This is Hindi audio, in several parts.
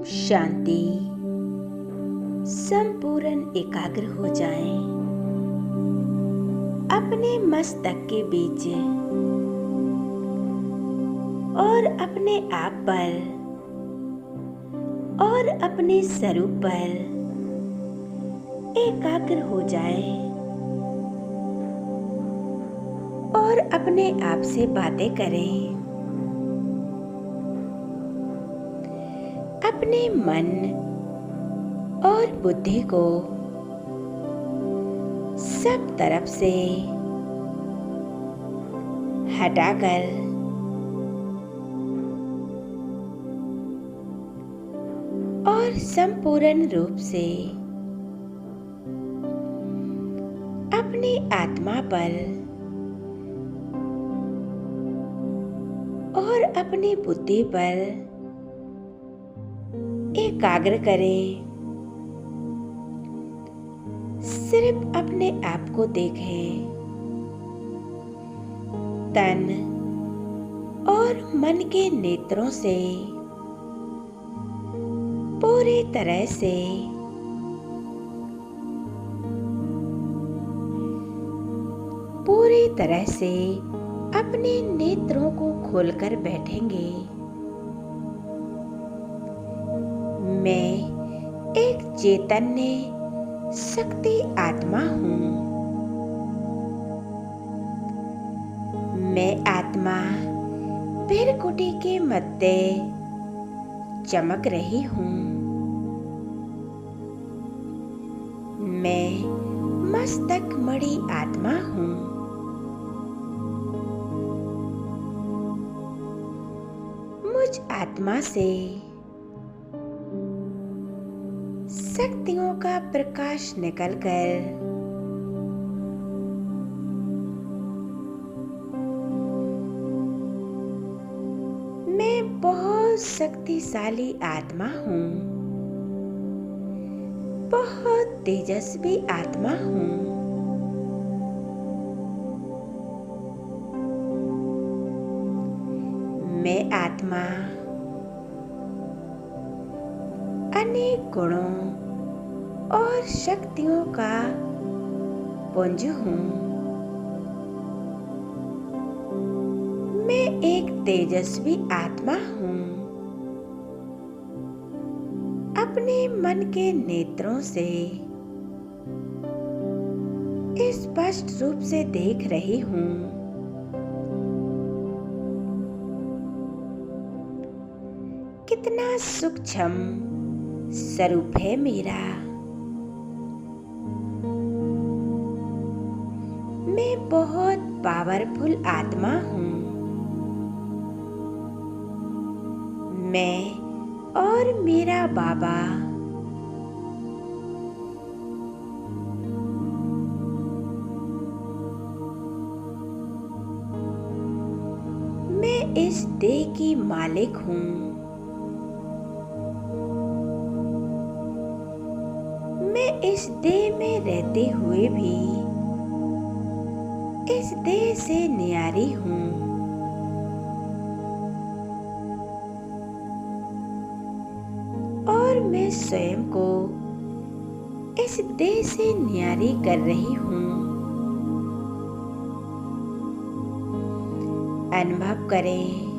शांति। संपूर्ण एकाग्र हो जाएं। अपने मस्तक के बीच और अपने आप पर और अपने स्वरूप पर एकाग्र हो जाएं और अपने आप से बातें करें। अपने मन और बुद्धि को सब तरफ से हटाकर और संपूर्ण रूप से अपनी आत्मा पर और अपनी बुद्धि पर एकाग्र करें। सिर्फ अपने आप को देखें। तन और मन के नेत्रों से पूरी तरह से अपने नेत्रों को खोलकर बैठेंगे। मैं एक चैतन्य शक्ति आत्मा हूँ। मैं आत्मा भृकुटी के मध्य चमक रही हूँ। मैं मस्तक मणि आत्मा हूँ। मुझ आत्मा से शक्तियों का प्रकाश निकलकर मैं बहुत शक्तिशाली आत्मा हूँ। बहुत तेजस्वी आत्मा हूँ। मैं आत्मा अनेक गुणों और शक्तियों का पुंज हूँ। मैं एक तेजस्वी आत्मा हूँ। अपने मन के नेत्रों से स्पष्ट रूप से देख रही हूँ। कितना सूक्ष्म स्वरूप है मेरा। मैं बहुत पावरफुल आत्मा हूँ। मैं और मेरा बाबा मैं इस देह की मालिक हूँ। मैं इस देह में रहते हुए भी इस देह से न्यारी हूँ। और मैं स्वयं को इस देह से न्यारी कर रही हूँ। अनुभव करें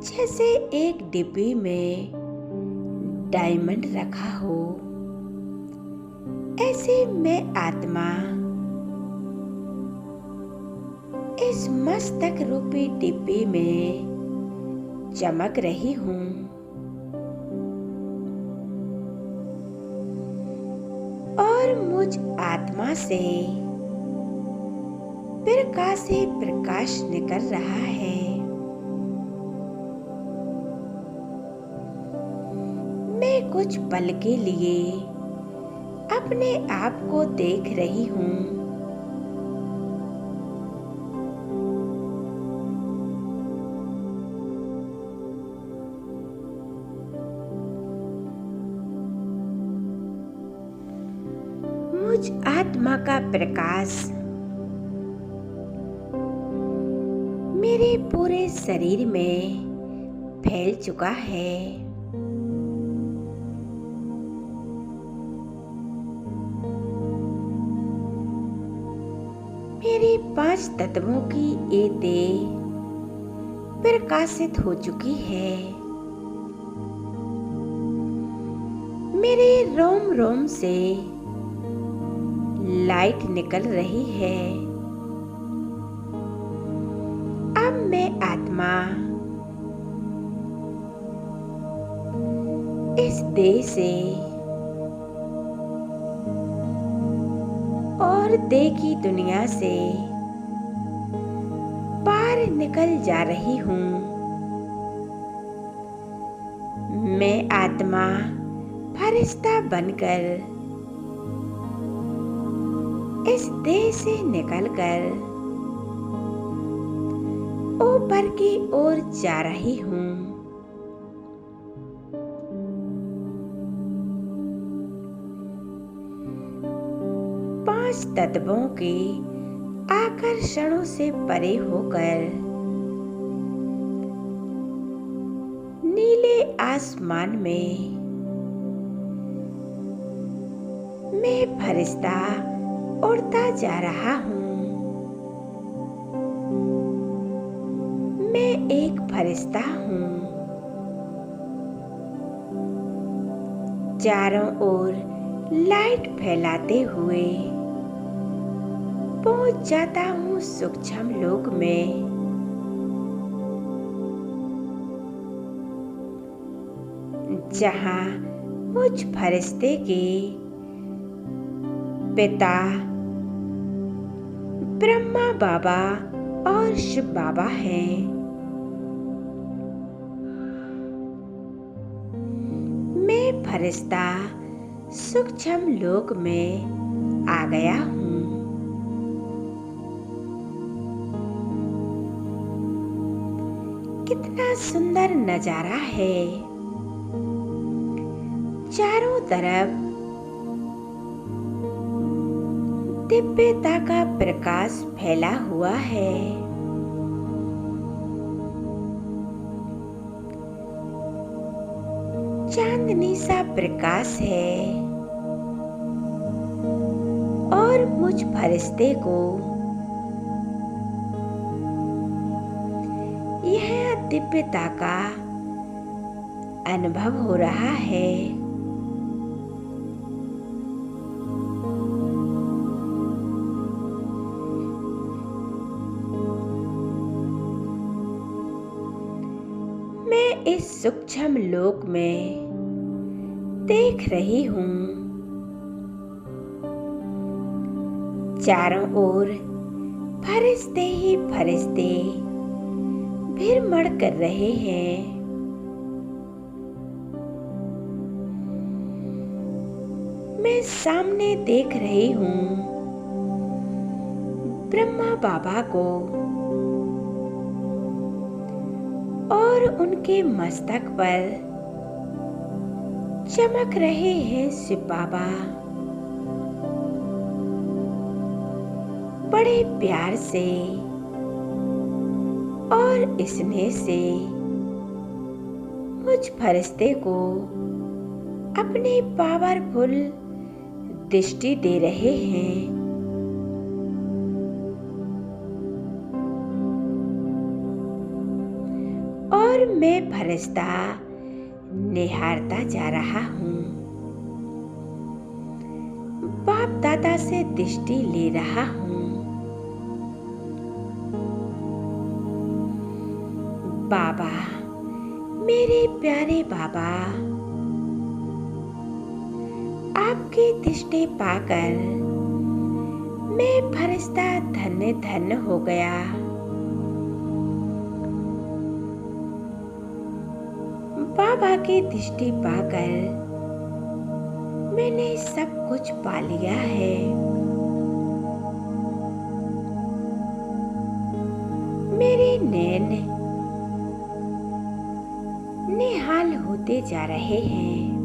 जैसे एक डिब्बी में डायमंड रखा हो। ऐसे मैं आत्मा इस मस्तक रूपी डिब्बी में चमक रही हूँ। और मुझ आत्मा से प्रकाश से प्रकाश निकल रहा है। मैं कुछ पल के लिए अपने आप को देख रही हूँ। मुझ आत्मा का प्रकाश मेरे पूरे शरीर में फैल चुका है। पांच तत्वों की ये देह प्रकाशित हो चुकी है। मेरे रोम रोम से लाइट निकल रही है। अब मैं आत्मा इस देह से और देह की दुनिया से पार निकल जा रही हूँ। मैं आत्मा फरिश्ता बनकर इस देह से निकलकर ऊपर की ओर जा रही हूँ। पांच तत्वों के आकर्षणों से परे होकर नीले आसमान में मैं फरिश्ता उड़ता जा रहा हूँ। मैं एक फरिश्ता हूँ। चारों ओर लाइट फैलाते हुए पहुंच जाता हूँ सूक्ष्म लोक में। जहाँ मुझ फरिश्ते के पिता ब्रह्मा बाबा और शिव बाबा हैं। मैं फरिश्ता सूक्ष्म लोक में आ गया हूँ। कितना सुंदर नजारा है। चारों तरफ दिव्यता का प्रकाश फैला हुआ है। चांदनी सा प्रकाश है और मुझ फरिश्ते को यह दिव्यता का अनुभव हो रहा है। मैं इस सूक्ष्म लोक में देख रही हूँ। चारों ओर फरिश्ते ही फरिश्ते भीड़ कर रहे हैं। मैं सामने देख रही हूँ ब्रह्मा बाबा को और उनके मस्तक पर चमक रहे हैं शिव बाबा। बड़े प्यार से और स्नेह से मुझ फरिश्ते को अपनी पावरफुल दृष्टि दे रहे हैं। और मैं फरिश्ता निहारता जा रहा हूँ। बाप दादा से दृष्टि ले रहा हूँ। बाबा, मेरे प्यारे बाबा, आपकी दृष्टि पाकर मैं फरिश्ता धन्य धन्य हो गया। बाबा की दृष्टि पाकर मैंने सब कुछ पा लिया है। मेरे नैन निहाल होते जा रहे हैं।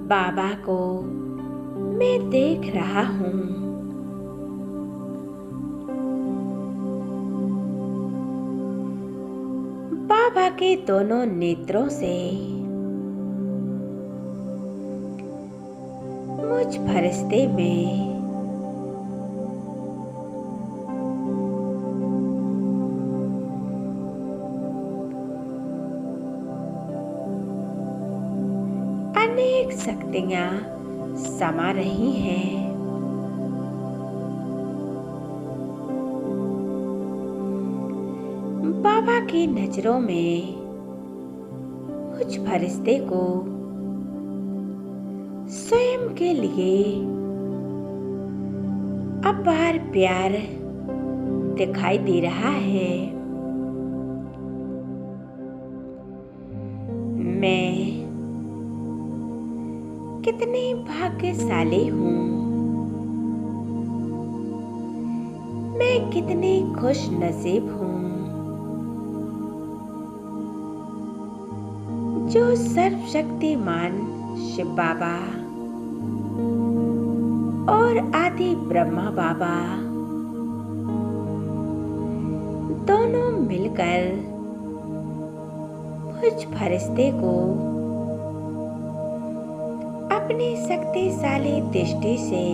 बाबा को मैं देख रहा हूँ। के दोनों नेत्रों से मुझ फरिश्ते में अनेक शक्तियां समा रही हैं। बाबा की नजरों में मुझ फरिश्ते को स्वयं के लिए अपार प्यार दिखाई दे रहा है। मैं कितनी भाग्यशाली हूँ, मैं कितनी खुश नसीब हूँ जो सर्वशक्तिमान शिव बाबा और आदि ब्रह्मा बाबा दोनों मिलकर मुझ फरिश्ते को अपनी शक्तिशाली दृष्टि से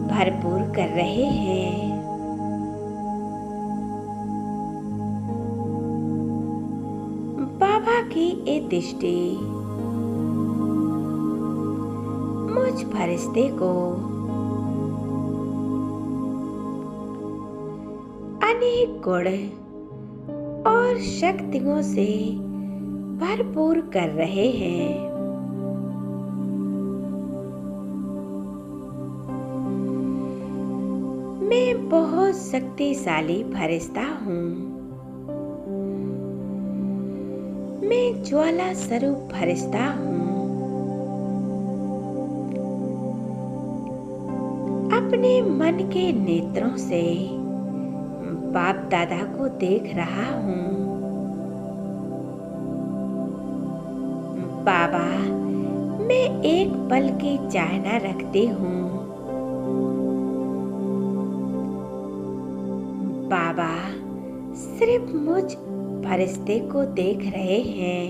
भरपूर कर रहे हैं। बाबा की ये दृष्टि मुझ फरिश्ते को अनेक गुण और शक्तियों से भरपूर कर रहे हैं। मैं बहुत शक्तिशाली फरिश्ता हूँ। मैं ज्वाला स्वरूप फरिश्ता हूँ। अपने मन के नेत्रों से बाप दादा को देख रहा हूँ। बाबा, मैं एक पल की चाहना रखती हूँ। बाबा सिर्फ मुझ फरिश्ते को देख रहे हैं।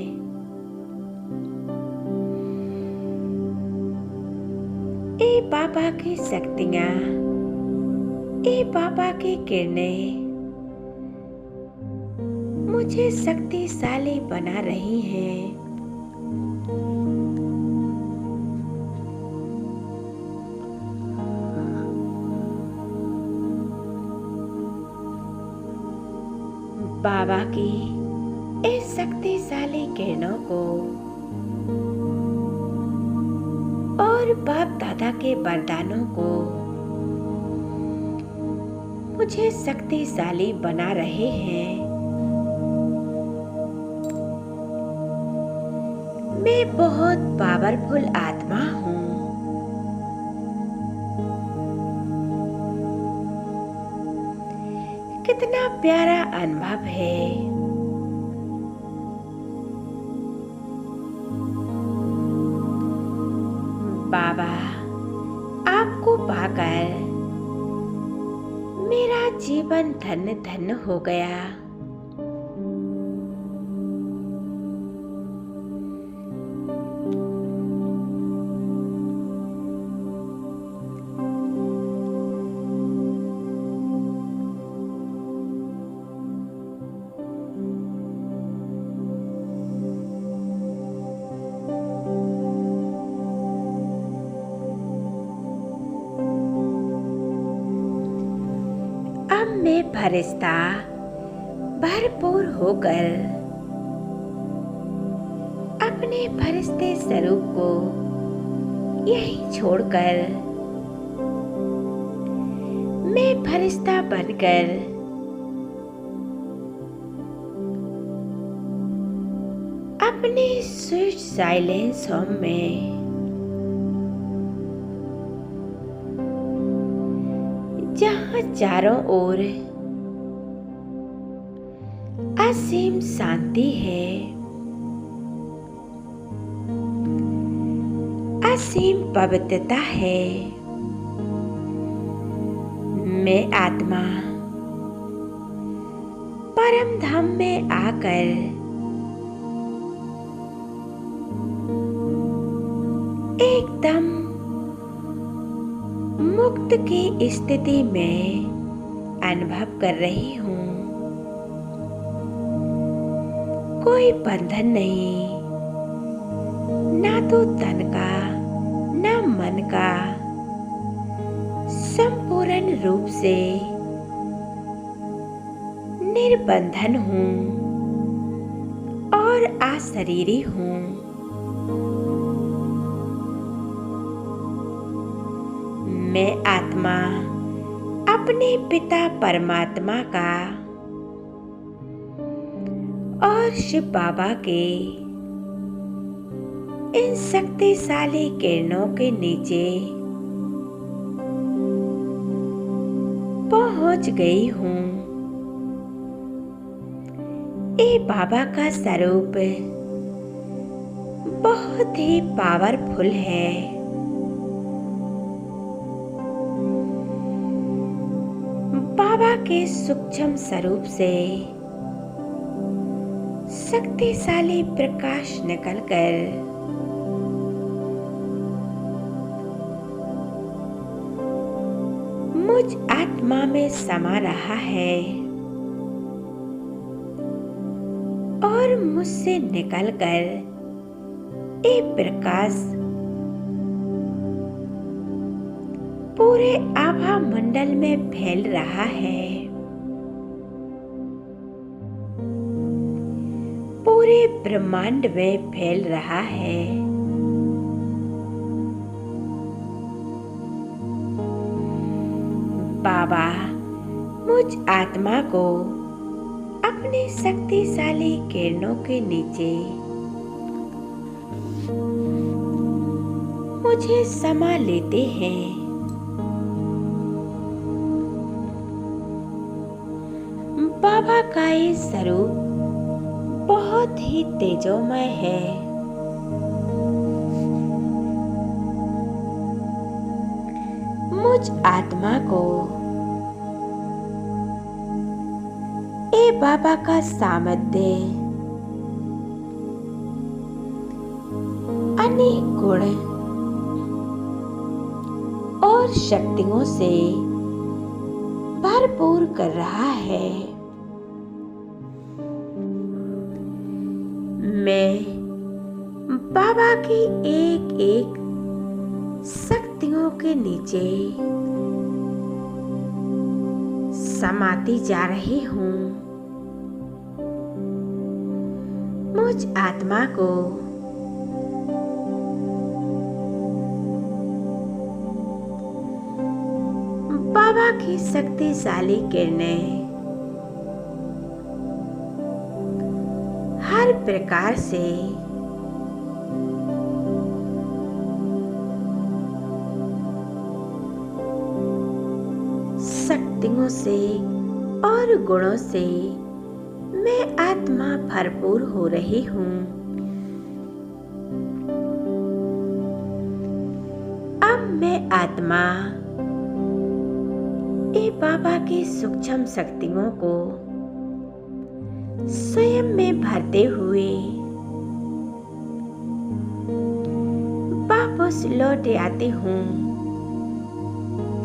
ए बाबा की शक्तियाँ, ए बाबा की किरणें मुझे शक्तिशाली बना रही हैं। बाबा की इस शक्तिशाली किरणों को और बाप दादा के वरदानों को मुझे शक्तिशाली बना रहे हैं। मैं बहुत पावरफुल आत्मा हूँ। कितना प्यारा अनुभव है। बाबा, आपको पाकर मेरा जीवन धन्य धन्य हो गया। अब मैं फरिश्ता भरपूर होकर अपने फरिश्ते स्वरूप को यहीं छोड़कर मैं फरिश्ता बनकर अपने स्वीट साइलेंस होम में जहाँ चारों ओर असीम शांति है, असीम पवित्रता है, मैं आत्मा परम धाम में आकर एकदम मुक्त की स्थिति में अनुभव कर रही हूँ। कोई बंधन नहीं, ना तो तन का ना मन का, संपूर्ण रूप से निर्बंधन हूँ और अशरीरी हूँ। मैं आत्मा अपने पिता परमात्मा का और शिव बाबा के इन शक्तिशाली किरणों के नीचे पहुंच गई हूँ। ये बाबा का स्वरूप बहुत ही पावरफुल है। बाबा के सूक्ष्म स्वरूप से शक्तिशाली प्रकाश निकलकर मुझ आत्मा में समा रहा है और मुझसे निकलकर ये प्रकाश पूरे आभा मंडल में फैल रहा है। पूरे ब्रह्मांड में फैल रहा है। बाबा मुझ आत्मा को अपने शक्तिशाली किरणों के नीचे मुझे समा लेते हैं। बाबा का ये स्वरूप बहुत ही तेजोमय है। मुझ आत्मा को ए बाबा का सामर्थ्य अनेक गुण और शक्तियों से भरपूर कर रहा है। मैं बाबा की एक एक शक्तियों के नीचे समाती जा रही हूँ। मुझ आत्मा को बाबा की शक्तिशाली किरणें हर प्रकार से शक्तियों से और गुणों से मैं आत्मा भरपूर हो रही हूँ। अब मैं आत्मा ये बाबा की सूक्ष्म शक्तियों को स्वयं में भरते हुए वापस लौट आती हूँ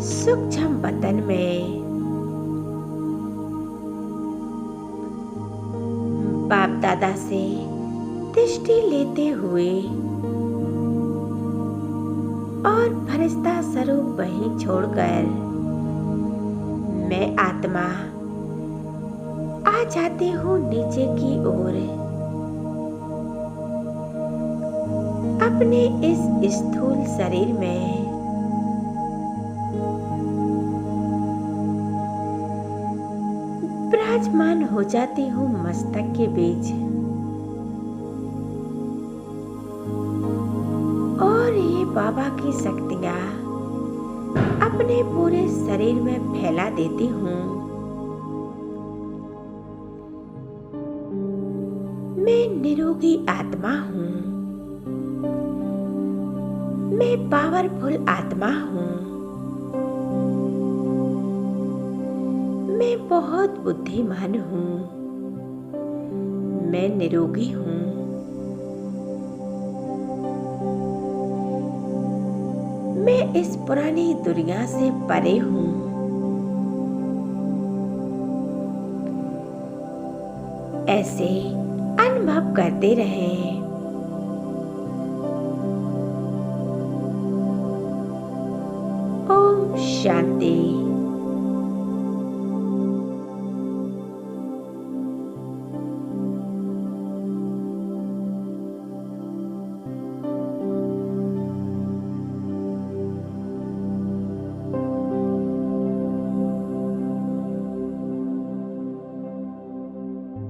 सूक्ष्म वतन में। बाप दादा से दृष्टि लेते हुए और फरिश्ता स्वरूप वहीं छोड़कर मैं आत्मा आ जाती हूँ नीचे की ओर। अपने इस स्थूल शरीर में विराजमान हो जाती हूँ मस्तक के बीच और ये बाबा की शक्तियाँ अपने पूरे शरीर में फैला देती हूँ। मैं निरोगी आत्मा हूँ। मैं पावरफुल आत्मा हूँ। मैं बहुत बुद्धिमान हूँ। मैं निरोगी हूँ। मैं इस पुरानी दुनिया से परे हूँ। ऐसे अनुभव करते रहें। ओम शांति।